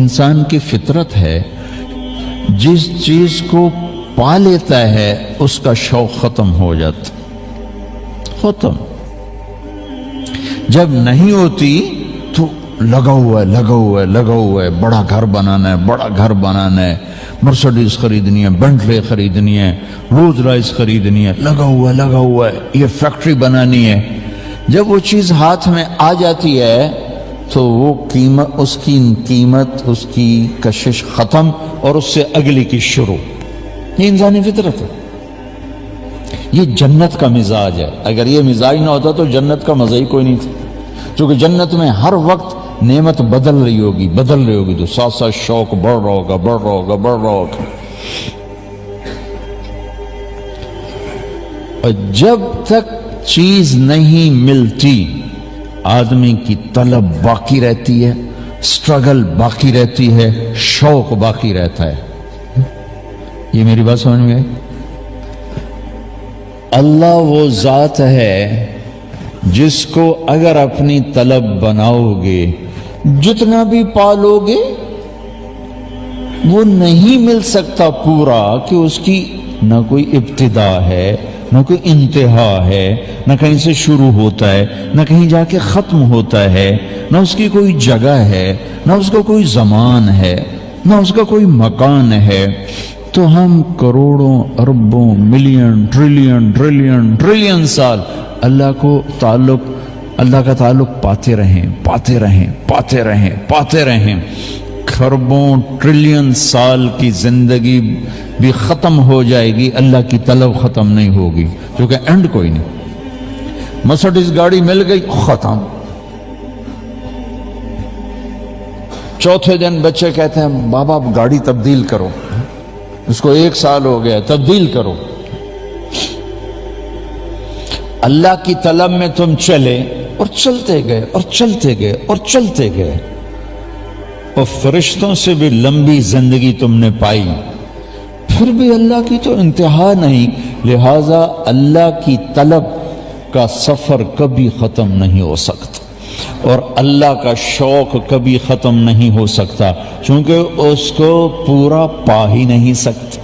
انسان کی فطرت ہے، جس چیز کو پا لیتا ہے اس کا شوق ختم ہو جاتا، ختم۔ جب نہیں ہوتی تو لگا ہوا ہے، بڑا گھر بنانا ہے، مرسڈیز خریدنی ہے، بنٹلے خریدنی ہے، رولز رائس خریدنی ہے، لگا ہوا ہے، یہ فیکٹری بنانی ہے۔ جب وہ چیز ہاتھ میں آ جاتی ہے تو وہ اس کی کشش ختم، اور اس سے اگلی کی شروع۔ یہ انسانی فطرت ہے، یہ جنت کا مزاج ہے۔ اگر یہ مزاج نہ ہوتا تو جنت کا مزہ ہی کوئی نہیں تھا، چونکہ جنت میں ہر وقت نعمت بدل رہی ہوگی تو ساتھ ساتھ شوق بڑھ رہا ہوگا۔ اور جب تک چیز نہیں ملتی آدمی کی طلب باقی رہتی ہے، سٹرگل باقی رہتی ہے، شوق باقی رہتا ہے۔ یہ میری بات سمجھ میں آئی؟ اللہ وہ ذات ہے جس کو اگر اپنی طلب بناؤ گے، جتنا بھی پالو گے وہ نہیں مل سکتا پورا، کہ اس کی نہ کوئی ابتدا ہے، نہ کوئی انتہا ہے، نہ کہیں سے شروع ہوتا ہے، نہ کہیں جا کے ختم ہوتا ہے، نہ اس کی کوئی جگہ ہے، نہ اس کا کوئی زمان ہے، نہ اس کا کوئی مکان ہے۔ تو ہم کروڑوں اربوں ملین ٹریلین سال اللہ کا تعلق پاتے رہیں، کھربوں ٹریلین سال کی زندگی بھی ختم ہو جائے گی، اللہ کی طلب ختم نہیں ہوگی، کیونکہ اینڈ کوئی نہیں۔ مرسڈیز گاڑی مل گئی، ختم۔ چوتھے دن بچے کہتے ہیں بابا اب گاڑی تبدیل کرو، اس کو 1 سال ہو گیا، تبدیل کرو۔ اللہ کی طلب میں تم چلے اور چلتے گئے، اور فرشتوں سے بھی لمبی زندگی تم نے پائی، پھر بھی اللہ کی تو انتہا نہیں، لہذا اللہ کی طلب کا سفر کبھی ختم نہیں ہو سکتا، اور اللہ کا شوق کبھی ختم نہیں ہو سکتا، چونکہ اس کو پورا پا ہی نہیں سکتا۔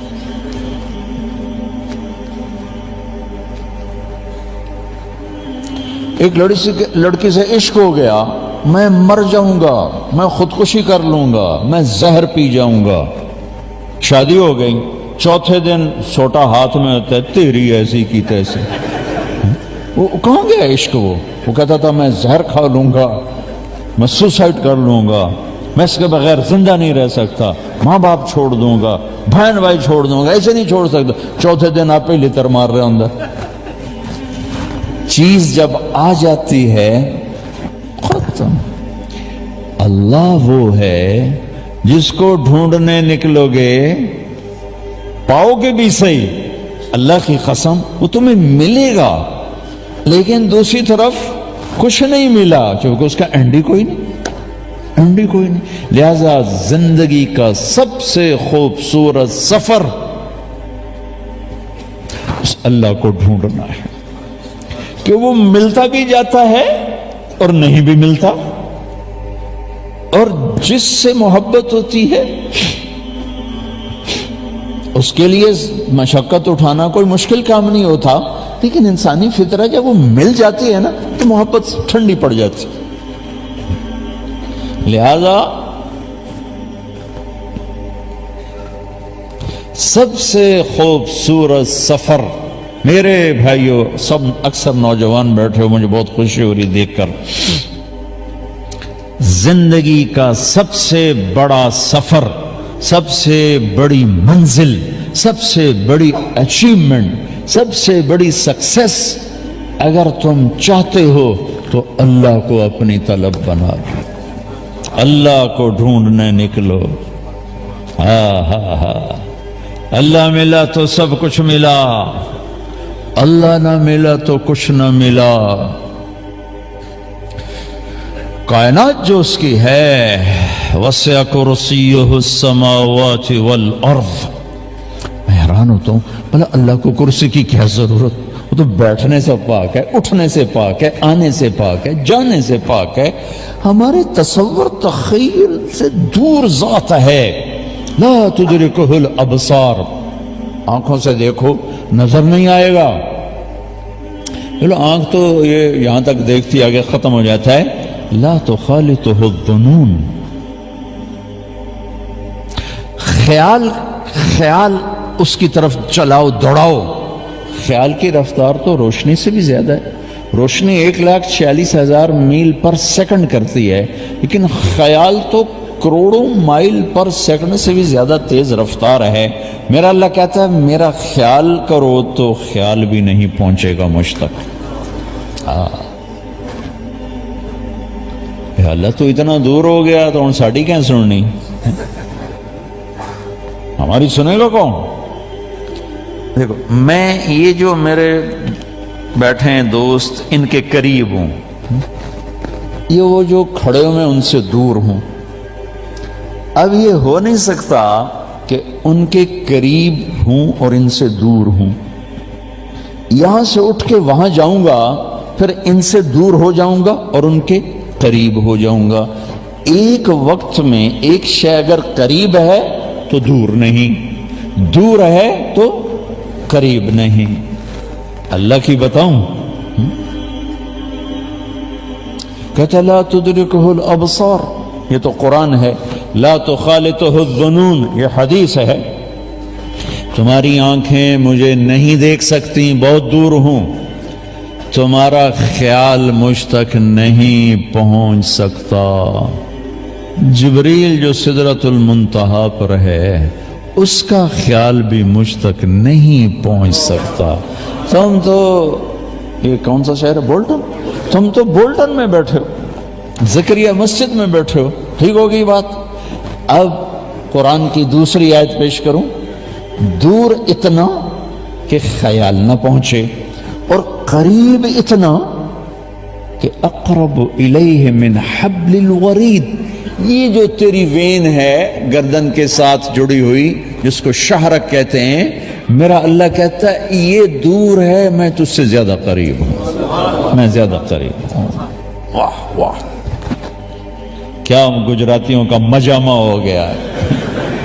ایک لڑکی سے عشق ہو گیا، میں مر جاؤں گا، میں خودکشی کر لوں گا، میں زہر پی جاؤں گا۔ شادی ہو گئی، چوتھے دن سوٹا ہاتھ میں ہوتا ہے، تیری ایسی کی تیسی۔ وہ کہاں گیا عشق؟ وہ کہتا تھا میں زہر کھا لوں گا، میں سوسائڈ کر لوں گا، میں اس کے بغیر زندہ نہیں رہ سکتا، ماں باپ چھوڑ دوں گا، بہن بھائی چھوڑ دوں گا، ایسے نہیں چھوڑ سکتا۔ چوتھے دن آپ پہ لتر مار رہے اندر۔ چیز جب آ جاتی ہے ختم۔ اللہ وہ ہے جس کو ڈھونڈنے نکلو گے پاؤ گے بھی صحیح، اللہ کی قسم وہ تمہیں ملے گا، لیکن دوسری طرف کچھ نہیں ملا، کیونکہ اس کا اینڈ ہی کوئی نہیں۔ لہذا زندگی کا سب سے خوبصورت سفر اس اللہ کو ڈھونڈنا ہے، کہ وہ ملتا بھی جاتا ہے اور نہیں بھی ملتا، اور جس سے محبت ہوتی ہے اس کے لیے مشقت اٹھانا کوئی مشکل کام نہیں ہوتا، لیکن انسانی فطرت جب وہ مل جاتی ہے نا تو محبت ٹھنڈی پڑ جاتی۔ لہذا سب سے خوبصورت سفر، میرے بھائیوں سب اکثر نوجوان بیٹھے ہو، مجھے بہت خوشی ہو رہی دیکھ کر، زندگی کا سب سے بڑا سفر، سب سے بڑی منزل، سب سے بڑی اچیومنٹ، سب سے بڑی سکسیس اگر تم چاہتے ہو تو اللہ کو اپنی طلب بنا لو، اللہ کو ڈھونڈنے نکلو۔ اللہ ملا تو سب کچھ ملا، اللہ نہ ملا تو کچھ نہ ملا۔ کائنات جو اس کی ہے، وسع کرسیہ السماوات والارض، میں حیران ہوتا ہوں بھلا اللہ کو کرسی کی کیا ضرورت؟ وہ تو بیٹھنے سے پاک ہے، اٹھنے سے پاک ہے، آنے سے پاک ہے، جانے سے پاک ہے. ہمارے تصور تخیل سے دور ذات ہے. لا تدرکہ الابصار، آنکھوں سے دیکھو نظر نہیں آئے گا. چلو آنکھ تو یہ یہاں تک دیکھتی آگے ختم ہو جاتا ہے. لا تخالطہ الظنون، خیال اس کی طرف چلاؤ دوڑاؤ. خیال کی رفتار تو روشنی سے بھی زیادہ ہے. روشنی 1,46,000 میل پر سیکنڈ کرتی ہے، لیکن خیال تو کروڑوں مائل پر سیکنڈ سے بھی زیادہ تیز رفتار ہے. میرا اللہ کہتا ہے میرا خیال کرو تو خیال بھی نہیں پہنچے گا مجھ تک. اللہ تو اتنا دور ہو گیا تو ہن ساڑی کیا سننی، ہماری سنے گا کون؟ دیکھو میں یہ جو میرے بیٹھے ہیں دوست ان کے قریب ہوں، یہ وہ جو کھڑے ہوئے ان سے دور ہوں. اب یہ ہو نہیں سکتا کہ ان کے قریب ہوں اور ان سے دور ہوں. یہاں سے اٹھ کے وہاں جاؤں گا پھر ان سے دور ہو جاؤں گا اور ان کے قریب ہو جاؤں گا. ایک وقت میں ایک شے اگر قریب ہے تو دور نہیں، دور ہے تو قریب نہیں. اللہ کی بتاؤں، کہتا لا تدرکہ الابصار، یہ تو قرآن ہے. لا تخالطہ الظنون، یہ حدیث ہے. تمہاری آنکھیں مجھے نہیں دیکھ سکتی، بہت دور ہوں. تمہارا خیال مجھ تک نہیں پہنچ سکتا. جبریل جو سدرۃ المنتہا پر ہے اس کا خیال بھی مجھ تک نہیں پہنچ سکتا. تم تو یہ کون سا شہر ہے؟ بولٹن. تم تو بولٹن میں بیٹھے ہو، زکریا مسجد میں بیٹھے ہو. ٹھیک ہوگی بات. اب قرآن کی دوسری آیت پیش کروں. دور اتنا کہ خیال نہ پہنچے اور قریب اتنا کہ اقرب الیہ من حبل الورید. یہ جو تیری وین ہے گردن کے ساتھ جڑی ہوئی جس کو شہرک کہتے ہیں، میرا اللہ کہتا ہے یہ دور ہے، میں تجھ سے زیادہ قریب ہوں، میں زیادہ قریب ہوں. واہ واہ، کیا گجراتیوں کا مجامع ہو گیا ہے،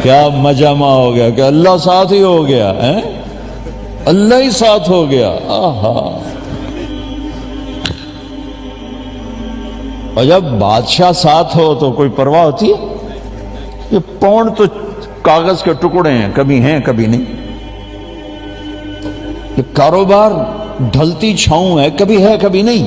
کیا مجامع ہو گیا کہ اللہ ساتھ ہی ہو گیا ہے، اللہ ہی ساتھ ہو گیا. آہا. اور جب بادشاہ ساتھ ہو تو کوئی پرواہ ہوتی ہے؟ یہ پونڈ تو کاغذ کے ٹکڑے ہیں، کبھی ہیں کبھی نہیں. یہ کاروبار ڈھلتی چھاؤں ہے، کبھی ہے کبھی نہیں.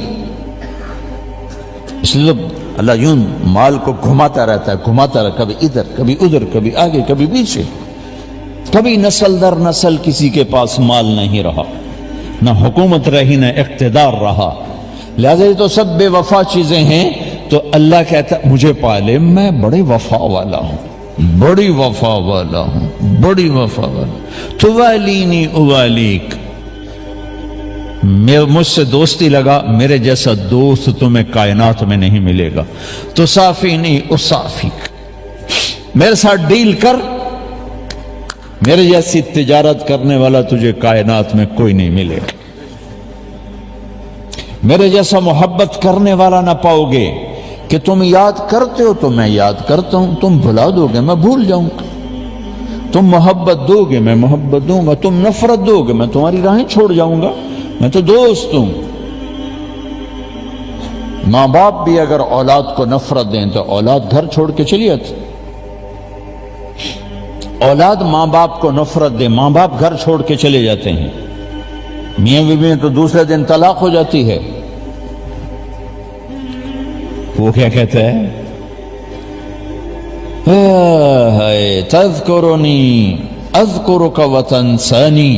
اس لیے اللہ یوں مال کو گھماتا رہتا ہے، گھماتا رہتا ہے، کبھی ادھر کبھی ادھر، کبھی آگے کبھی پیچھے. کبھی نسل در نسل کسی کے پاس مال نہیں رہا، نہ حکومت رہی نہ اقتدار رہا. لہذا یہ تو سب بے وفا چیزیں ہیں. تو اللہ کہتا ہے مجھے پالے، میں بڑے وفا والا ہوں، بڑی وفا والا ہوں، بڑی وفا والا. توالینی اوالیک، مجھ سے دوستی لگا، میرے جیسا دوست تمہیں کائنات میں نہیں ملے گا. تو صافینی اصافیک، میرے ساتھ ڈیل کر، میرے جیسی تجارت کرنے والا تجھے کائنات میں کوئی نہیں ملے گا. میرے جیسا محبت کرنے والا نہ پاؤ گے کہ تم یاد کرتے ہو تو میں یاد کرتا ہوں، تم بھلا دو گے میں بھول جاؤں گا. تم محبت دو گے میں محبت دوں گا، تم نفرت دو گے میں تمہاری راہیں چھوڑ جاؤں گا. میں تو دوست ہوں. ماں باپ بھی اگر اولاد کو نفرت دیں تو اولاد گھر چھوڑ کے چلی جاتی. اولاد ماں باپ کو نفرت دے، ماں باپ گھر چھوڑ کے چلے جاتے ہیں. میاں بیوی تو دوسرے دن طلاق ہو جاتی ہے. وہ کیا کہتا ہے؟ تذکرنی اذکرک وتنسانی،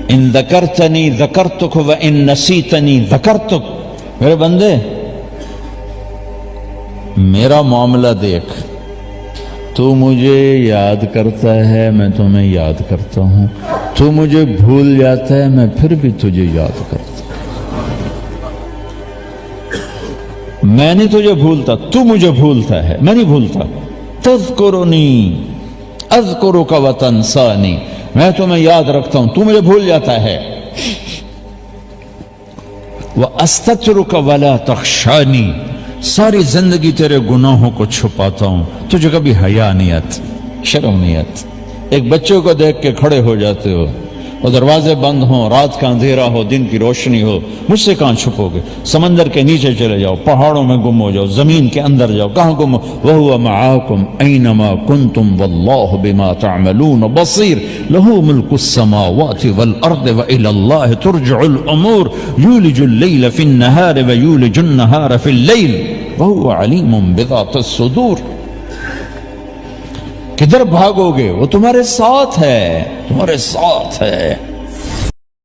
ان ذکرتنی ذکرتک وان نسیتنی ذکرتک. میرے بندے میرا معاملہ دیکھ، تو مجھے یاد کرتا ہے میں تمہیں یاد کرتا ہوں، تو مجھے بھول جاتا ہے میں پھر بھی تجھے یاد کرتا ہوں. میں نہیں تجھے بھولتا، تو مجھے بھولتا ہے، میں نہیں بھولتا. تذکرنی اذکرک وتنسانی، میں تمہیں یاد رکھتا ہوں، تو مجھے بھول جاتا ہے۔ وَأَسْتَتْرُكَ وَلَا تَخْشَانِي، ساری زندگی تیرے گناہوں کو چھپاتا ہوں، تجھے کبھی حیا نہیں آتی، شرم نہیں آتی۔ ایک بچے کو دیکھ کے کھڑے ہو جاتے ہو، اور دروازے بند ہوں، رات کا اندھیرا ہو، دن کی روشنی ہو، مجھ سے کہاں چھپو گے؟ سمندر کے نیچے چلے جاؤ، پہاڑوں میں گم ہو جاؤ، زمین کے اندر جاؤ، کہاں گم ہو؟ وَهُوَ مَعَاكُمْ أَيْنَمَا كُنْتُمْ وَاللَّهُ بِمَا تَعْمَلُونَ بَصِيرٌ لَهُ مُلْكُ السَّمَاوَاتِ وَالْأَرْضِ وَإِلَى اللَّهِ تُرْجَعُ الْأُمُورُ يُولِجُ اللَّيْلَ فِي النَّهَارِ وَيُولِجُ النَّهَارَ فِي اللَّيْلِ وَهُوَ عَلِيمٌ بِذَاتِ الصُّدُورِ۔ کدھر بھاگو گے؟ وہ تمہارے ساتھ ہے، تمہارے ساتھ ہے۔